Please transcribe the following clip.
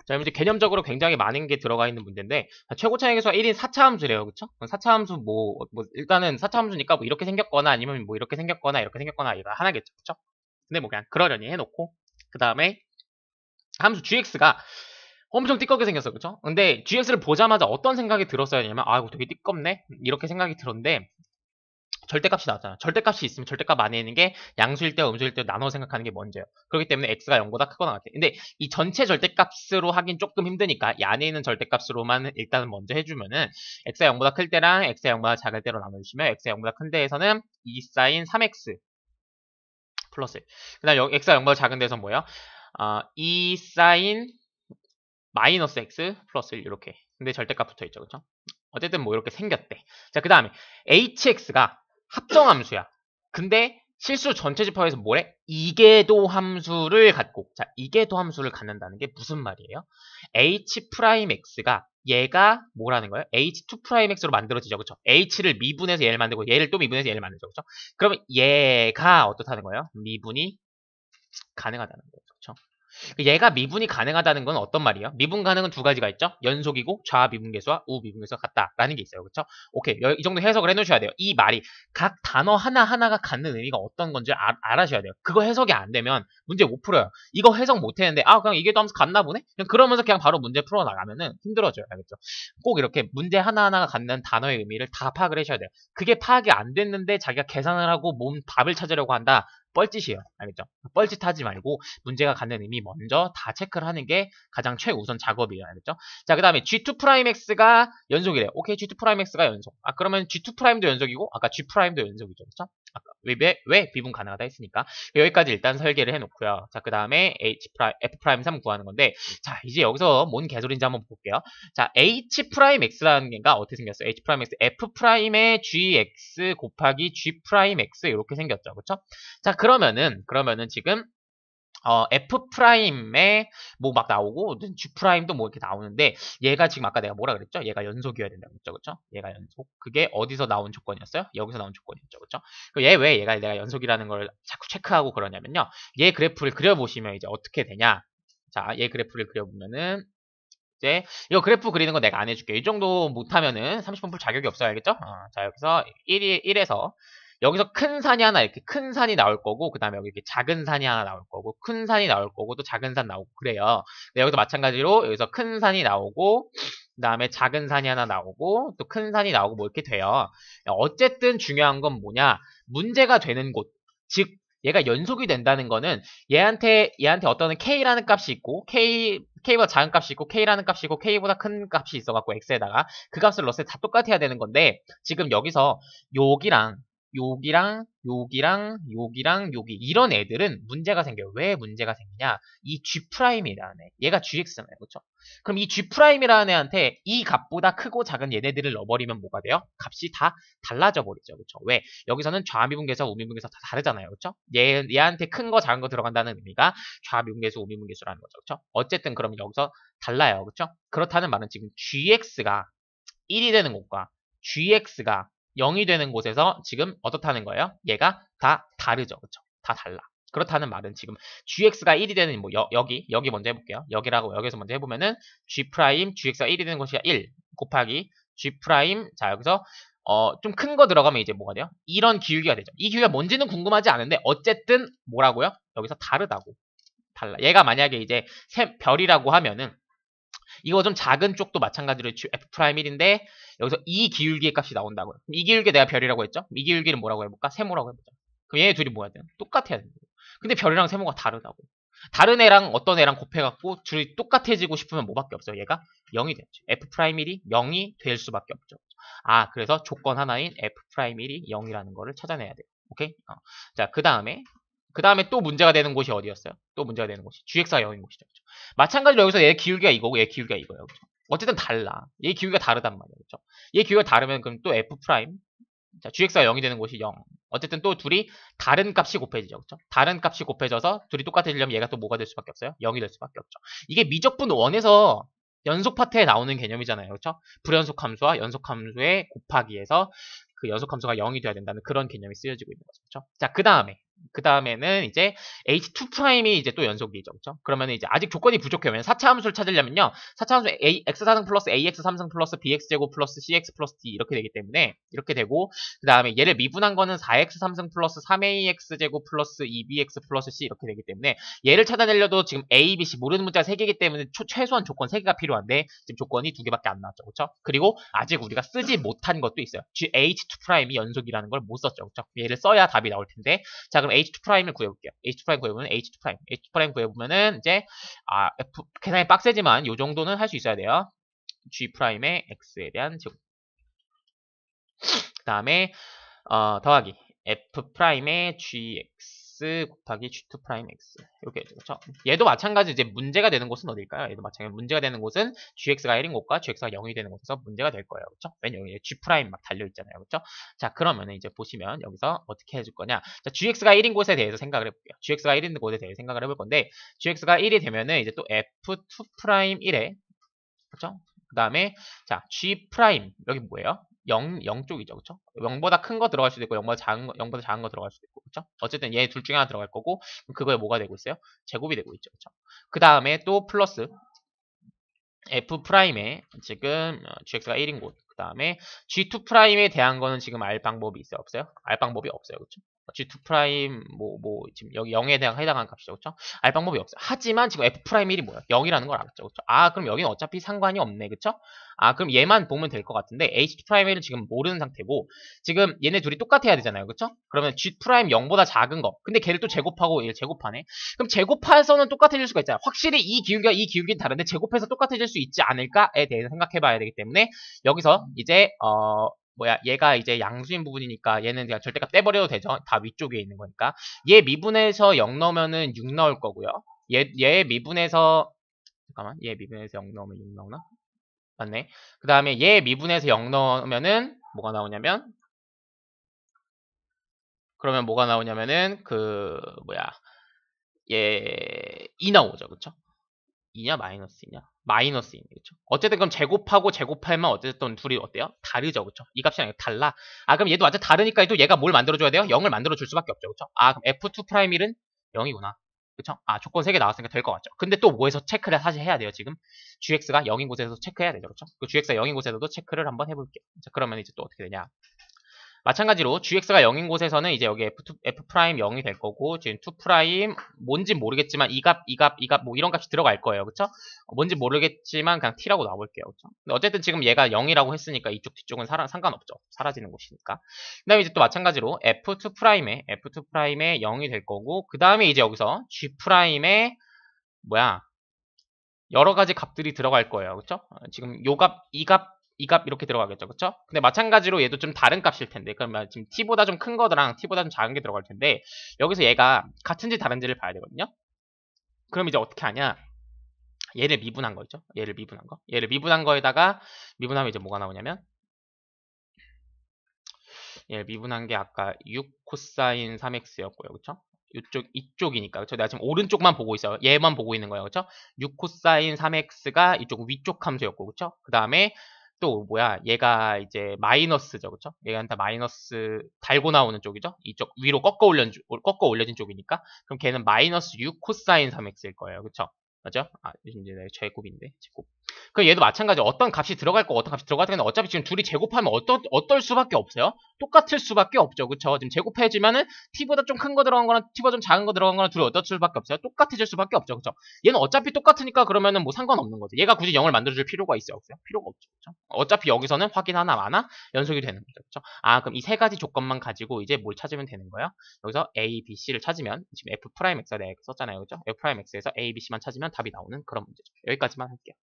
자, 이제 개념적으로 굉장히 많은 게 들어가 있는 문제인데, 자, 최고차의 계수가 1인 4차 함수래요. 그쵸? 4차 함수 일단은 4차 함수니까 뭐 이렇게 생겼거나 아니면 뭐 이렇게 생겼거나 이렇게 생겼거나 이거 하나겠죠. 그쵸? 근데 뭐 그냥 그러려니 해놓고, 그 다음에 함수 gx가 엄청 띠껍게 생겼어. 그쵸? 근데 gx를 보자마자 어떤 생각이 들었어야 하냐면, 아, 이거 되게 띠껍네? 이렇게 생각이 들었는데, 절대값이 나왔잖아. 절대값이 있으면 절대값 안에 있는 게 양수일 때와 음수일 때 나눠 생각하는 게 먼저예요. 그렇기 때문에 x가 0보다 크거나 같아. 근데 이 전체 절대값으로 하긴 조금 힘드니까 이 안에 있는 절대값으로만 일단은 먼저 해주면은 x가 0보다 클 때랑 x가 0보다 작을 때로 나눠주시면 x가 0보다 큰 데에서는 2 사인 3x 플러스 그 다음 x가 0보다 작은 데서 뭐예요? 2 사인 마이너스 x 플러스 1 이렇게. 근데 절대값 붙어있죠. 그쵸? 어쨌든 뭐 이렇게 생겼대. 자, 그 다음에 hx가 합정함수야. 근데 실수 전체 집합에서 뭐래? 이계도 함수를 갖고, 자, 이계도 함수를 갖는다는 게 무슨 말이에요? h'x가 얘가 뭐라는 거예요? h2'x로 만들어지죠. 그쵸? h를 미분해서 얘를 만들고 얘를 또 미분해서 얘를 만들죠. 그쵸? 그러면 얘가 어떻다는 거예요? 미분이 가능하다는 거예요. 그쵸? 얘가 미분이 가능하다는 건 어떤 말이에요? 미분 가능은 두 가지가 있죠. 연속이고 좌 미분계수와 우 미분계수가 같다라는 게 있어요. 그렇죠? 오케이. 이 정도 해석을 해놓으셔야 돼요. 이 말이 각 단어 하나하나가 갖는 의미가 어떤 건지 알아셔야 돼요. 그거 해석이 안 되면 문제 못 풀어요. 이거 해석 못 했는데 그냥 이게 또 하면서 갔나 보네? 그냥 그러면서 그냥 바로 문제 풀어나가면은 힘들어져요. 알겠죠? 꼭 이렇게 문제 하나하나가 갖는 단어의 의미를 다 파악을 하셔야 돼요. 그게 파악이 안 됐는데 자기가 계산을 하고 답을 찾으려고 한다. 뻘짓이에요. 알겠죠? 뻘짓하지 말고 문제가 갖는 의미 먼저 다 체크를 하는 게 가장 최우선 작업이에요. 알겠죠? 자, 그 다음에 G2'X가 연속이래요. 오케이, G2'X가 연속. 그러면 G2'도 연속이고, 아까 G'도 연속이죠. 그쵸? 아까 왜 비분 가능하다 했으니까. 여기까지 일단 설계를 해놓고요. 자, 그 다음에 F'3 구하는 건데, 자, 이제 여기서 뭔 개소리인지 한번 볼게요. 자, H'X라는 게가 어떻게 생겼어요? H'X, F'의 GX 곱하기 G'X 이렇게 생겼죠. 그쵸? 자, 그러면은 지금 F'에 뭐 막 나오고 G'도 뭐 이렇게 나오는데 얘가 지금 아까 내가 뭐라 그랬죠? 얘가 연속이어야 된다고 했죠. 그쵸? 얘가 연속. 그게 어디서 나온 조건이었어요? 여기서 나온 조건이었죠. 그쵸? 얘 왜 내가 연속이라는 걸 자꾸 체크하고 그러냐면요. 얘 그래프를 그려보시면 이제 어떻게 되냐? 자, 얘 그래프를 그려보면은 이제 이거 그래프 그리는 거 내가 안 해줄게. 이 정도 못하면은 30분 풀 자격이 없어요. 알겠죠? 자, 여기서 1에서 여기서 큰 산이 하나 이렇게 큰 산이 나올 거고 그 다음에 여기 이렇게 작은 산이 하나 나올 거고 큰 산이 나올 거고 또 작은 산 나오고 그래요. 여기서 마찬가지로 여기서 큰 산이 나오고 그 다음에 작은 산이 하나 나오고 또 큰 산이 나오고 뭐 이렇게 돼요. 어쨌든 중요한 건 뭐냐? 문제가 되는 곳, 즉 얘가 연속이 된다는 거는 얘한테 어떤 k라는 값이 있고 k보다 작은 값이 있고 k라는 값이 있고 k보다 큰 값이 있어갖고 x에다가 그 값을 넣었을 때 다 똑같아야 되는 건데 지금 여기서 여기랑 여기 이런 애들은 문제가 생겨요. 왜 문제가 생기냐? 이 G'이라는 애. 얘가 GX잖아요. 그렇죠? 그럼 이 G'이라는 애한테 이 값보다 크고 작은 얘네들을 넣어버리면 뭐가 돼요? 값이 다 달라져 버리죠. 그렇죠? 왜? 여기서는 좌미분계수, 우미분계수 다 다르잖아요. 그렇죠? 얘한테 큰 거, 작은 거 들어간다는 의미가 좌미분계수, 우미분계수라는 거죠. 그렇죠? 어쨌든 그러면 여기서 달라요. 그렇죠? 그렇다는 말은 지금 GX가 1이 되는 곳과 GX가 0이 되는 곳에서 지금 어떻다는 거예요? 얘가 다 다르죠. 그쵸? 다 달라. 그렇다는 말은 지금 gx가 1이 되는 뭐 여기 먼저 해볼게요. 여기서 먼저 해보면은 g'X가 1이 되는 곳이 1 곱하기 g'. 자, 여기서 좀 큰 거 들어가면 이제 뭐가 돼요? 이런 기울기가 되죠. 이 기울기가 뭔지는 궁금하지 않은데 어쨌든 뭐라고요? 여기서 다르다고. 달라. 얘가 만약에 이제 별이라고 하면은 이거 좀 작은 쪽도 마찬가지로 F'1인데 여기서 이 기울기의 값이 나온다고요. 그럼 이 기울기 내가 별이라고 했죠? 이 기울기를 뭐라고 해볼까? 세모라고 해보자. 그럼 얘네 둘이 뭐야 돼요? 똑같아야 돼요. 근데 별이랑 세모가 다르다고. 다른 애랑 어떤 애랑 곱해갖고 둘이 똑같아지고 싶으면 뭐밖에 없어요? 얘가 0이 되죠. F'1이 0이 될 수밖에 없죠. 그래서 조건 하나인 F'1이 0이라는 거를 찾아내야 돼요. 오케이? 자, 그 다음에 또 문제가 되는 곳이 어디였어요? 또 문제가 되는 곳이 GX가 0인 곳이죠. 그렇죠? 마찬가지로 여기서 얘 기울기가 이거고 얘 기울기가 이거예요. 그렇죠? 어쨌든 달라. 얘 기울기가 다르단 말이에요. 그렇죠? 얘 기울기가 다르면 그럼 또 F', 자, GX가 0이 되는 곳이 0. 어쨌든 또 둘이 다른 값이 곱해지죠. 그렇죠? 다른 값이 곱해져서 둘이 똑같아지려면 얘가 또 뭐가 될 수밖에 없어요? 0이 될 수밖에 없죠. 이게 미적분 1에서 연속 파트에 나오는 개념이잖아요. 그렇죠? 불연속 함수와 연속 함수의 곱하기에서 그 연속 함수가 0이 돼야 된다는 그런 개념이 쓰여지고 있는 거죠. 그렇죠? 자, 그 다음에 그 다음에는 이제 H2'이 이제 또 연속이죠. 그렇죠? 그러면 이제 아직 조건이 부족해요. 왜냐면 4차 함수를 찾으려면요. 4차 함수 x4승 플러스 ax 3승 플러스 bx제곱 플러스 cx 플러스 d 이렇게 되기 때문에 이렇게 되고 그 다음에 얘를 미분한 거는 4x 3승 플러스 3ax제곱 플러스 2bx 플러스 c 이렇게 되기 때문에 얘를 찾아내려도 지금 a, b, c 모르는 문자가 3개이기 때문에 최소한 조건 3개가 필요한데 지금 조건이 2개밖에 안 나왔죠. 그렇죠? 그리고 아직 우리가 쓰지 못한 것도 있어요. H2'이 연속이라는 걸 못 썼죠. 그렇죠? 얘를 써야 답이 나올 텐데 자, 그럼 H2'을 구해볼게요. H2' 구해보면 H2' 구해보면은 이제 F 계산이 빡세지만 요 정도는 할 수 있어야 돼요. G'의 X에 대한 제곱. 그 다음에 더하기 F'의 GX 곱하기 G2'X 이렇게 되죠. 그렇죠? 얘도 마찬가지 이제 문제가 되는 곳은 어딜까요? 얘도 마찬가지 문제가 되는 곳은 GX가 1인 곳과 GX가 0이 되는 곳에서 문제가 될 거예요. 그렇죠? 왜냐면 여기 G' 막 달려있잖아요. 그렇죠? 자, 그러면 이제 보시면 여기서 어떻게 해줄 거냐. 자, GX가 1인 곳에 대해서 생각을 해볼게요. GX가 1인 곳에 대해서 생각을 해볼 건데 GX가 1이 되면은 이제 또 F2'1에 그렇죠? 그 다음에 자 G' 여기 뭐예요? 0 쪽이죠, 그렇죠? 0보다 큰 거 들어갈 수도 있고 0보다 작은 거 들어갈 수도 있고, 그렇죠? 어쨌든 얘 둘 중에 하나 들어갈 거고 그거에 뭐가 되고 있어요? 제곱이 되고 있죠, 그렇죠? 그 다음에 또 플러스 F'에 지금 GX가 1인 곳, 그 다음에 G2'에 대한 거는 지금 알 방법이 있어요, 없어요? 알 방법이 없어요, 그렇죠? G2' 지금 여기 0에 대한 해당하는 값이죠, 그렇죠? 알 방법이 없어요. 하지만 지금 F'1이 뭐야? 0이라는 걸 알았죠, 그렇죠? 그럼 여기는 어차피 상관이 없네, 그렇죠? 그럼 얘만 보면 될 것 같은데 H2'를 지금 모르는 상태고 지금 얘네 둘이 똑같아야 되잖아요, 그렇죠? 그러면 G' 0보다 작은 거, 근데 걔를 또 제곱하고 얘를 제곱하네. 그럼 제곱해서는 똑같아질 수가 있잖아요. 확실히 이 기울기가 이 기울기는 다른데 제곱해서 똑같아질 수 있지 않을까에 대해서 생각해 봐야 되기 때문에 여기서 이제 얘가 이제 양수인 부분이니까 얘는 그냥 절대값 떼버려도 되죠. 다 위쪽에 있는 거니까. 얘 미분해서 0 넣으면은 6 나올 거고요. 얘 미분해서 잠깐만, 얘 미분해서 0 넣으면 6 나오나? 맞네. 그 다음에 얘 미분해서 0 넣으면은 뭐가 나오냐면 그러면 뭐가 나오냐면은 얘 2 나오죠, 그쵸? 2냐 마이너스이냐? 마이너스이네, 그쵸? 어쨌든 그럼 제곱하고 제곱하면 어쨌든 둘이 어때요? 다르죠, 그쵸? 이 값이 아니라 달라. 그럼 얘도 완전 다르니까 또 얘가 뭘 만들어줘야 돼요? 0을 만들어줄 수밖에 없죠, 그쵸? 그럼 F2'1은 0이구나. 그쵸? 조건 3개 나왔으니까 될 것 같죠? 근데 또 뭐에서 체크를 사실 해야 돼요, 지금? GX가 0인 곳에서 체크해야 되죠, 그쵸? 그 GX가 0인 곳에서도 체크를 한번 해볼게요. 자, 그러면 이제 또 어떻게 되냐? 마찬가지로 GX가 0인 곳에서는 이제 여기 F' 0이 될 거고 지금 2' 뭔진 모르겠지만 이 값 뭐 이런 값이 들어갈 거예요. 그쵸? 뭔지 모르겠지만 그냥 T라고 놔볼게요. 그쵸? 근데 어쨌든 지금 얘가 0이라고 했으니까 이쪽 뒤쪽은 상관없죠. 사라지는 곳이니까. 그 다음에 이제 또 마찬가지로 F2'에 0이 될 거고 그 다음에 이제 여기서 G'에 여러 가지 값들이 들어갈 거예요. 그쵸? 지금 요 값, 이 값 이렇게 들어가겠죠. 그쵸? 근데 마찬가지로 얘도 좀 다른 값일 텐데 그러면 지금 t보다 좀 큰 거랑 t보다 좀 작은 게 들어갈 텐데 여기서 얘가 같은지 다른지를 봐야 되거든요. 그럼 이제 어떻게 하냐? 얘를 미분한 거죠. 얘를 미분한 거에다가 미분하면 이제 뭐가 나오냐면 얘를 미분한 게 아까 6 코사인 3x였고요. 그쵸? 이쪽이니까. 그쵸? 내가 지금 오른쪽만 보고 있어요. 얘만 보고 있는 거예요. 그쵸? 6 코사인 3x가 이쪽 위쪽 함수였고, 그쵸? 그 다음에 또 얘가 이제 마이너스죠. 그쵸? 얘한테 마이너스 달고 나오는 쪽이죠? 이쪽 위로 꺾어 올려진 쪽이니까. 그럼 걔는 마이너스 6 코사인 3x일 거예요. 그쵸? 맞죠? 이제 제곱인데, 제곱. 그럼 얘도 마찬가지 어떤 값이 들어갈 거 어떤 값이 들어갈 텐데 어차피 지금 둘이 제곱하면 어떨 수밖에 없어요? 똑같을 수밖에 없죠. 그쵸? 지금 제곱해지면은 t보다 좀 큰 거 들어간 거랑 t보다 좀 작은 거 들어간 거랑 둘이 어떨 수밖에 없어요? 똑같아질 수밖에 없죠. 그쵸? 얘는 어차피 똑같으니까 그러면은 뭐 상관없는 거죠. 얘가 굳이 0을 만들어줄 필요가 있어요? 없어요? 필요가 없죠. 그쵸? 어차피 여기서는 확인 하나 마나 연속이 되는 거죠. 그쵸? 그럼 이 세 가지 조건만 가지고 이제 뭘 찾으면 되는 거예요? 여기서 A, B, C를 찾으면 지금 F'X가 내가 썼잖아요. 그죠? F'X에서 A, B, C만 찾으면 답이 나오는 그런 문제죠. 여기까지만 할게요.